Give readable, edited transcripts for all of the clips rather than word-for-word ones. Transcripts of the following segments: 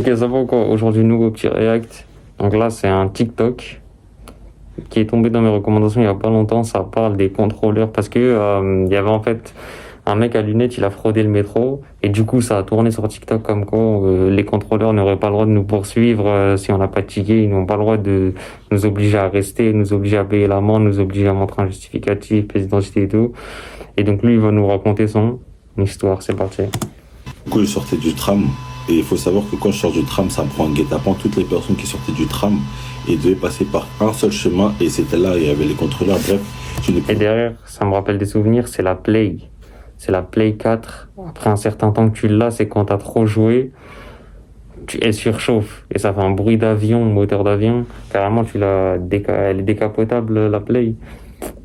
Ok, ça va quoi? Aujourd'hui, nouveau petit react. Donc là, c'est un TikTok qui est tombé dans mes recommandations il y a pas longtemps. Ça parle des contrôleurs parce que il y avait en fait un mec à lunettes, il a fraudé le métro et du coup, ça a tourné sur TikTok comme quoi les contrôleurs n'auraient pas le droit de nous poursuivre si on n'a pas de ticket. Ils n'ont pas le droit de nous obliger à rester, nous obliger à payer l'amende, nous obliger à montrer un justificatif, pièce d'identité et tout. Et donc lui, il va nous raconter son histoire. C'est parti. Du coup, je sortais du tram. Et il faut savoir que quand je sors du tram, ça me prend un guet-apens. Toutes les personnes qui sortaient du tram et devaient passer par un seul chemin. Et c'était là, il y avait les contrôleurs. Bref, je n'ai pas... Et derrière, ça me rappelle des souvenirs, c'est la Play. C'est la Play 4. Après un certain temps que tu l'as, c'est quand t'as trop joué, elle surchauffe. Et ça fait un bruit d'avion, moteur d'avion. Carrément, elle est décapotable, la Play.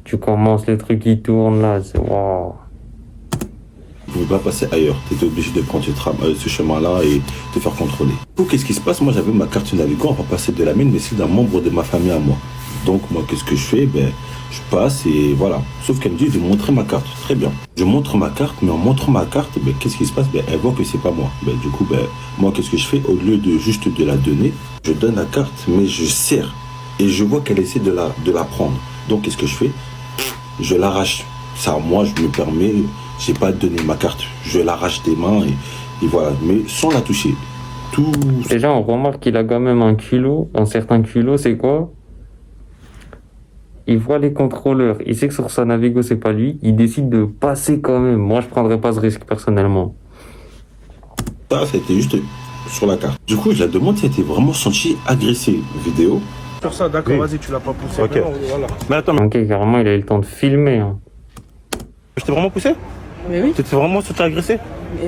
Tu commences, le truc qui tourne là, c'est waouh. Je ne pouvais pas passer ailleurs. Tu étais obligé de prendre ce chemin-là et te faire contrôler. Du coup, qu'est-ce qui se passe? Moi, j'avais ma carte Navigo, on va passer de la mienne, mais c'est d'un membre de ma famille à moi. Donc, moi, qu'est-ce que je fais? Je passe et voilà. Sauf qu'elle me dit de montrer ma carte. Très bien. Je montre ma carte, mais en montrant ma carte, qu'est-ce qui se passe? Elle voit que c'est pas moi. Du coup, moi, qu'est-ce que je fais? Au lieu de juste de la donner, je donne la carte, mais je serre. Et je vois qu'elle essaie de la prendre. Donc, qu'est-ce que je fais? Je l'arrache. Ça, moi, je me permets... J'ai pas donné ma carte, je l'arrache des mains et voilà, mais sans la toucher. Tout. Déjà, on remarque qu'il a quand même un culot, un certain culot, c'est quoi? Il voit les contrôleurs, il sait que sur sa Navigo c'est pas lui, il décide de passer quand même. Moi, je prendrais pas ce risque personnellement. Ça, c'était juste sur la carte. Du coup, je la demande si elle était vraiment sentie agressée. Vidéo. Sur ça, d'accord, oui. Vas-y, tu l'as pas poussé. Ok. Voilà. Mais attends, Ok, carrément, il a eu le temps de filmer. Hein. je t'ai vraiment poussé? Mais oui. Tu t'es vraiment senti agressé? Mais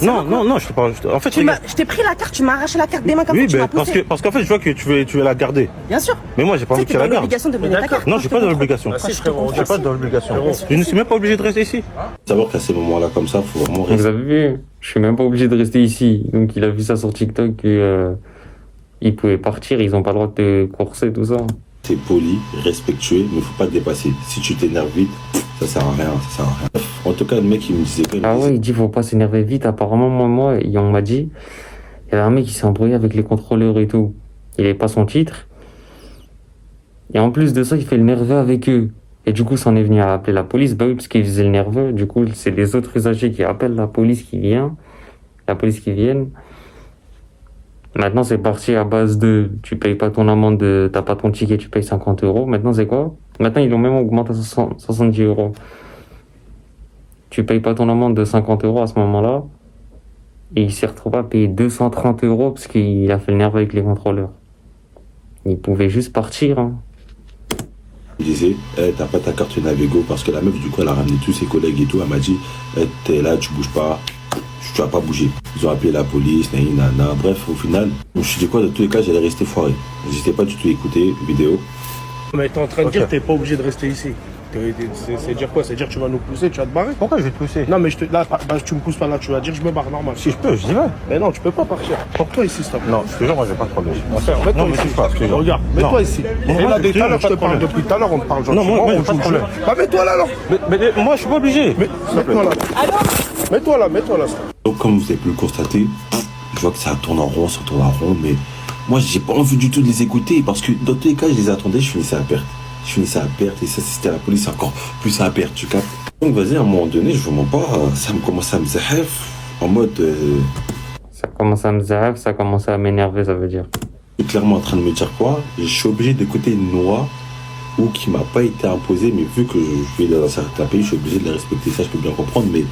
Non, je t'ai pas. En fait, je t'ai pris la carte, tu m'as arraché la carte des mains comme oui, ça, tu m'as poussé. parce qu'en fait, je vois que tu veux la garder. Bien sûr. Mais moi, j'ai pas envie que tu la gardes. l'obligation de me donner ta carte. Non, j'ai pas d'obligation. Ah, si, frérot, J'ai pas d'obligation. Je ne suis même pas obligé de rester ici. Savoir qu'à ces moments-là, comme ça, faut vraiment Vous rester. avez vu, je suis même pas obligé de rester ici. Donc, il a vu ça sur TikTok que il pouvait partir, ils ont pas le droit de te courser, tout ça. T'es poli, respectueux, mais faut pas te dépasser. Si tu t'énerves vite, ça sert à rien, ça sert à rien. En tout cas, le mec, il me disait que... Ah ouais, il dit faut pas s'énerver vite. Apparemment, on m'a dit, il y avait un mec qui s'est embrouillé avec les contrôleurs et tout. Il avait pas son titre. Et en plus de ça, il fait le nerveux avec eux. Et du coup, ça en est venu à appeler la police. Bah oui, parce qu'il faisait le nerveux. Du coup, c'est les autres usagers qui appellent la police qui vient. La police qui vient. Maintenant, c'est parti à base de tu payes pas ton amende, t'as pas ton ticket, tu payes 50 euros. Maintenant, c'est quoi? Maintenant, ils l'ont même augmenté à 70 euros. Tu payes pas ton amende de 50 euros à ce moment-là. Et il s'est retrouvé à payer 230 euros parce qu'il a fait le nerveux avec les contrôleurs. Il pouvait juste partir. Hein. Il disait, t'as pas ta carte Navigo, parce que la meuf, du coup, elle a ramené tous ses collègues et tout. Elle m'a dit, t'es là, tu bouges pas. Tu vas pas bouger. Ils ont appelé la police, nana. Bref, au final, je me suis dit quoi, de tous les cas, j'allais rester foiré. J'étais pas du tout écouté, vidéo. Mais t'es en train de dire que t'es pas obligé de rester ici. C'est dire quoi? C'est dire que tu vas nous pousser, tu vas te barrer? Pourquoi je vais te pousser? Non, mais là, tu me pousses pas là, tu vas dire je me barre normal. Si je peux, je dis ouais. Mais non, tu peux pas partir. Porte-toi ici, s'il te plaît. Non, je te jure, moi j'ai pas de problème. Mets-toi Non, mais ici. je pas, je te jure. Regarde, Non. mets-toi ici. Non, Et moi, là, je te jure, je pas te de parle problème. depuis tout à l'heure, on te parle Non, gentiment. moi, j'ai on pas de joue problème. le jeu. Bah, mets-toi là alors. Mais moi je suis pas obligé. Mets-toi là. Mets-toi là. Donc, comme vous avez pu le constater, je vois que ça tourne en rond, mais moi, j'ai pas envie du tout de les écouter parce que dans tous les cas, je les attendais, je finissais à perte. Et ça, si c'était à la police, encore plus à perte, tu captes. Donc, vas-y, à un moment donné, je vous mens pas, ça me commence à me zahef, en mode. Ça commence à me zahaf, ça commence à m'énerver, ça veut dire. Je suis clairement en train de me dire quoi? Je suis obligé d'écouter une loi ou qui m'a pas été imposée, mais vu que je vis dans un certain pays, je suis obligé de la respecter, ça je peux bien comprendre, mais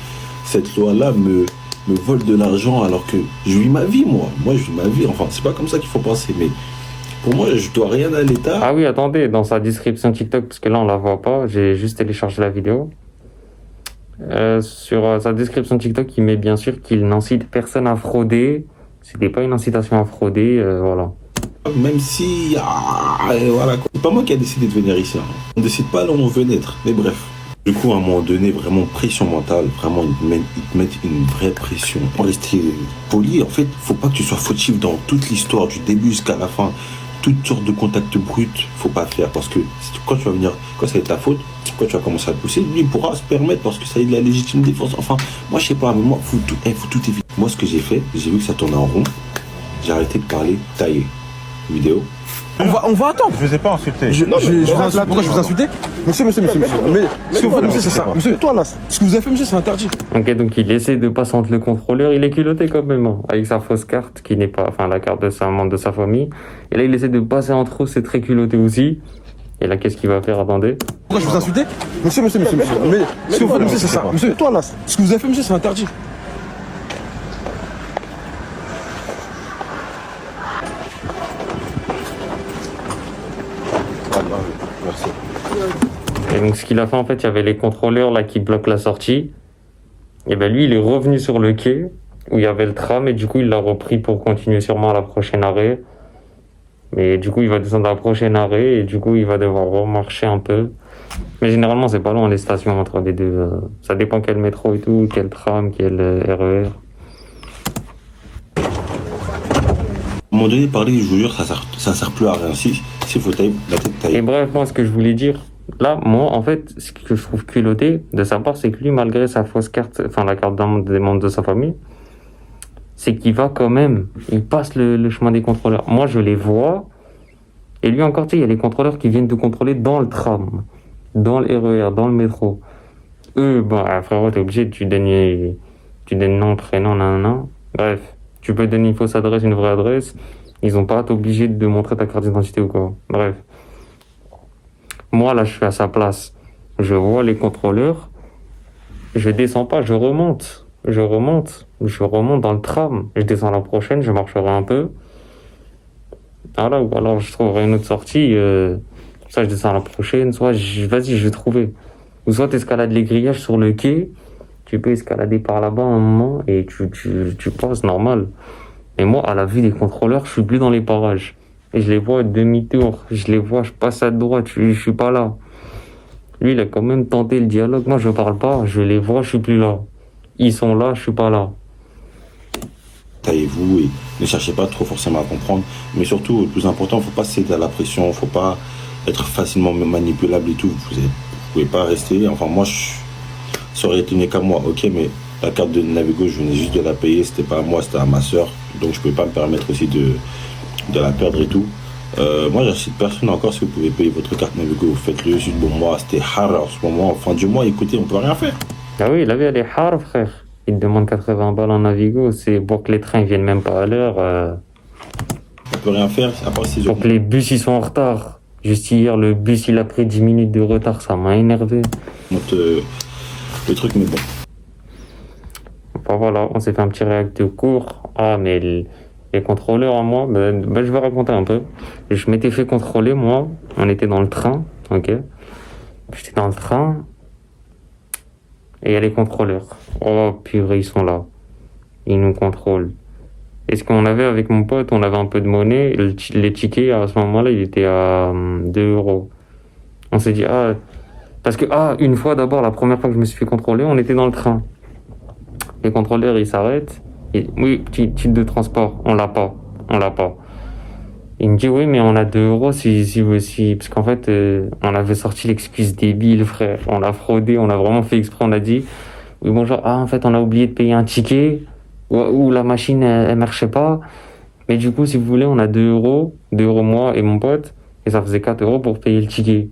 cette loi-là me vole de l'argent alors que je vis ma vie, moi. Moi, je vis ma vie. Enfin, c'est pas comme ça qu'il faut penser, mais pour moi, je dois rien à l'État. Ah oui, attendez, dans sa description TikTok, parce que là on la voit pas, j'ai juste téléchargé la vidéo. Sur sa description TikTok, il met bien sûr qu'il n'incite personne à frauder. C'était pas une incitation à frauder, voilà. Même si, voilà, quoi. C'est pas moi qui a décidé de venir ici. Hein. On décide pas là où on veut naître. Mais bref. Du coup, à un moment donné, vraiment pression mentale. Vraiment, ils te mettent une vraie pression. Pour rester poli, en fait, faut pas que tu sois fautif dans toute l'histoire, du début jusqu'à la fin. Toutes sortes de contacts bruts, faut pas faire. Parce que quand tu vas venir, quand ça va être ta faute, quand tu vas commencer à te pousser, lui, il pourra se permettre parce que ça est de la légitime défense. Enfin, moi, je sais pas, mais moi, faut tout éviter. Moi, ce que j'ai fait, j'ai vu que ça tournait en rond. J'ai arrêté de parler, taillé. Vidéo. On va attendre. Je vous ai pas insulté. Pourquoi je vous insulter? Monsieur. Mais ce que vous faites, monsieur, c'est ça. Monsieur, toi là, ce que vous avez fait, monsieur, c'est interdit. Ok, donc il essaie de passer entre le contrôleur, il est culotté quand même, hein, avec sa fausse carte, qui n'est pas, enfin la carte de sa membre de sa famille. Et là, il essaie de passer entre eux, c'est très culotté aussi. Et là, qu'est-ce qu'il va faire? Attendez. Pourquoi je vous insulter? Monsieur. Mais ce que vous faites, monsieur, c'est ça. Monsieur, toi là, ce que vous avez fait, monsieur, c'est interdit. Merci. Et donc, ce qu'il a fait, en fait, il y avait les contrôleurs là qui bloquent la sortie. Et ben lui, il est revenu sur le quai où il y avait le tram et du coup, il l'a repris pour continuer sûrement à la prochaine arrêt. Mais du coup, il va descendre à la prochaine arrêt et du coup, il va devoir remarcher un peu. Mais généralement, c'est pas loin les stations entre les deux. Ça dépend quel métro et tout, quel tram, quel RER. À un moment donné, parler, je vous jure, ça sert plus à rien. S'il faut tailler, la tête Et taillée. bref, moi, ce que je voulais dire, là, moi, en fait, ce que je trouve culotté de sa part, c'est que lui, malgré sa fausse carte, enfin la carte des membres de sa famille, c'est qu'il va quand même, il passe le chemin des contrôleurs. Moi, je les vois, et lui encore, tu sais, il y a les contrôleurs qui viennent te contrôler dans le tram, dans le RER, dans le métro. Eux, bon, frérot, t'es obligé, tu donnes nom, prénom, nanana. Bref, tu peux donner une fausse adresse, une vraie adresse. Ils ont pas à t'obliger de montrer ta carte d'identité ou quoi. Bref. Moi, là, je suis à sa place. Je vois les contrôleurs. Je descends pas, je remonte. Je remonte dans le tram. Je descends la prochaine, je marcherai un peu. Voilà, ou alors je trouverai une autre sortie. Soit je descends à la prochaine, soit vas-y, je vais trouver. Ou soit tu escalades les grillages sur le quai. Tu peux escalader par là-bas un moment et tu passes normal. Et moi, à la vue des contrôleurs, je suis plus dans les parages. Et je les vois demi-tour. Je les vois, je passe à droite, je suis pas là. Lui, il a quand même tenté le dialogue. Moi, je parle pas, je les vois, je suis plus là. Ils sont là, je suis pas là. Taillez-vous et ne cherchez pas trop forcément à comprendre. Mais surtout, le plus important, faut pas céder à la pression, faut pas être facilement manipulable et tout. Vous pouvez pas rester. Enfin, moi, ça aurait été qu'à moi, ok, mais la carte de Navigo, je venais juste de la payer, c'était pas à moi, c'était à ma soeur. Donc, je pouvais pas me permettre aussi de la perdre et tout. Moi, j'incite personne encore, si vous pouvez payer votre carte Navigo, faites-le. Juste, bon, moi, c'était hard en ce moment. En fin du mois, écoutez, on peut rien faire. Ah oui, la vie, elle est hard, frère. Il te demande 80 balles en Navigo, c'est pour que les trains viennent même pas à l'heure. On peut rien faire, à part si Pour que les bus, ils sont en retard. Juste hier, le bus, il a pris 10 minutes de retard, ça m'a énervé. le truc, mais bon. Enfin voilà, on s'est fait un petit réact court. Ah, mais les contrôleurs à moi, je vais raconter un peu. Je m'étais fait contrôler, moi. On était dans le train, ok. J'étais dans le train. Et il y a les contrôleurs. Oh purée, ils sont là. Ils nous contrôlent. Et ce qu'on avait avec mon pote, on avait un peu de monnaie. Les tickets, à ce moment-là, il était à 2 euros. On s'est dit, parce que, une fois d'abord, la première fois que je me suis fait contrôler, on était dans le train. Les contrôleurs, ils s'arrêtent. Oui, titre de transport, on l'a pas. Il me dit, oui, mais on a 2 euros si. Parce qu'en fait, on avait sorti l'excuse débile, frère. On l'a fraudé, on a vraiment fait exprès. On a dit, oui, bonjour, en fait, on a oublié de payer un ticket. Ou la machine, elle marchait pas. Mais du coup, si vous voulez, on a 2 euros. 2 euros moi et mon pote. Et ça faisait 4 euros pour payer le ticket.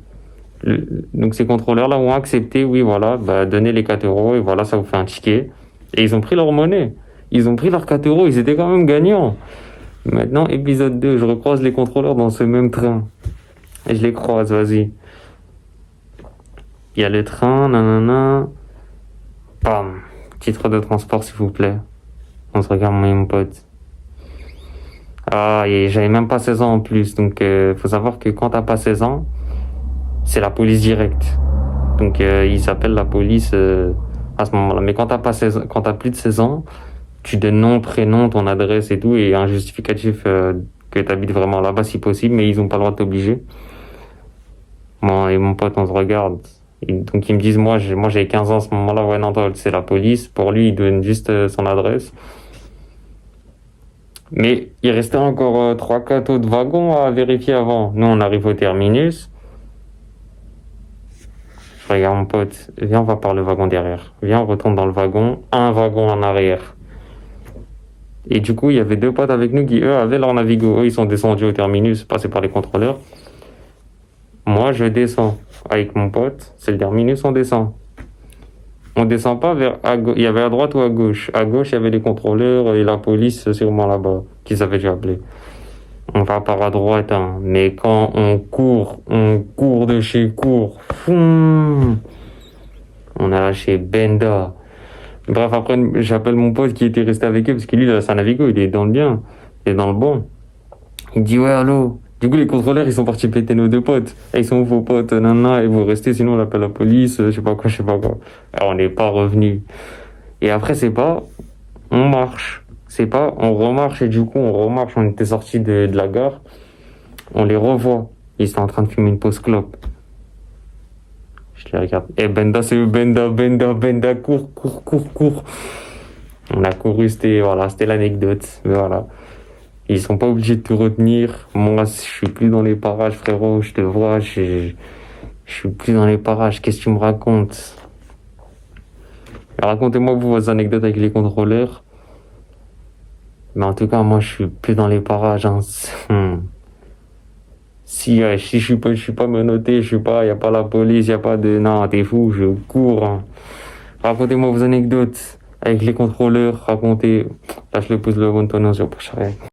Donc ces contrôleurs-là ont accepté, oui, voilà, donnez les 4 euros et voilà, ça vous fait un ticket. Et ils ont pris leur monnaie. Ils ont pris leurs 4 euros, ils étaient quand même gagnants. Maintenant, épisode 2, je recroise les contrôleurs dans ce même train. Et je les croise, vas-y. Il y a le train, nanana. Bam. Titre de transport, s'il vous plaît. On se regarde, moi et mon pote. Et j'avais même pas 16 ans en plus. Donc, faut savoir que quand t'as pas 16 ans, c'est la police directe. Donc, ils s'appellent la police à ce moment-là. Mais quand t'as plus de 16 ans, tu donnes nom, prénom, ton adresse et tout, et un justificatif que t'habites vraiment là-bas si possible, mais ils ont pas le droit de t'obliger. Moi et mon pote, on se regarde. Et donc ils me disent, moi j'avais 15 ans à ce moment-là, ouais non, c'est la police. Pour lui, il donne juste son adresse. Mais il restait encore 3-4 autres wagons à vérifier avant. Nous, on arrive au terminus. Je regarde mon pote, viens, on va par le wagon derrière. Viens, on retourne dans le wagon, un wagon en arrière. Et du coup, il y avait 2 potes avec nous qui, eux, avaient leur Navigo. Eux, ils sont descendus au terminus, passés par les contrôleurs. Moi, je descends avec mon pote. C'est le terminus, on descend. On descend pas vers il y avait à droite ou à gauche. À gauche, il y avait les contrôleurs et la police sûrement là-bas, qu'ils avaient déjà appelé. On va par à droite, hein. Mais quand on court de chez court. On a lâché Benda. Bref, après, j'appelle mon pote qui était resté avec eux, parce que lui, il a sa Navigo, il est dans le bien, il est dans le bon. Il dit, ouais, allô. Du coup, les contrôleurs, ils sont partis péter nos 2 potes. Et ils sont où vos potes? Nanana, et vous restez, sinon on appelle la police, je sais pas quoi. Alors, on n'est pas revenu. Et après, c'est pas, on marche. C'est pas, on remarche, et du coup, on remarche. On était sortis de la gare. On les revoit. Ils sont en train de fumer une pause clope. Je les regarde. Et Benda, c'est eux, Benda, cours. On a couru, c'était l'anecdote. Mais voilà. Ils sont pas obligés de te retenir. Moi, je suis plus dans les parages, frérot. Je te vois, je suis plus dans les parages. Qu'est-ce que tu me racontes? Racontez-moi vos anecdotes avec les contrôleurs. Mais en tout cas, moi, je suis plus dans les parages. Hein. Si je suis pas menotté, je suis pas, y a pas la police, y a pas de, non, t'es fou, je cours. Hein. Racontez-moi vos anecdotes avec les contrôleurs. Racontez. Là, je le pose le bon tonneau sur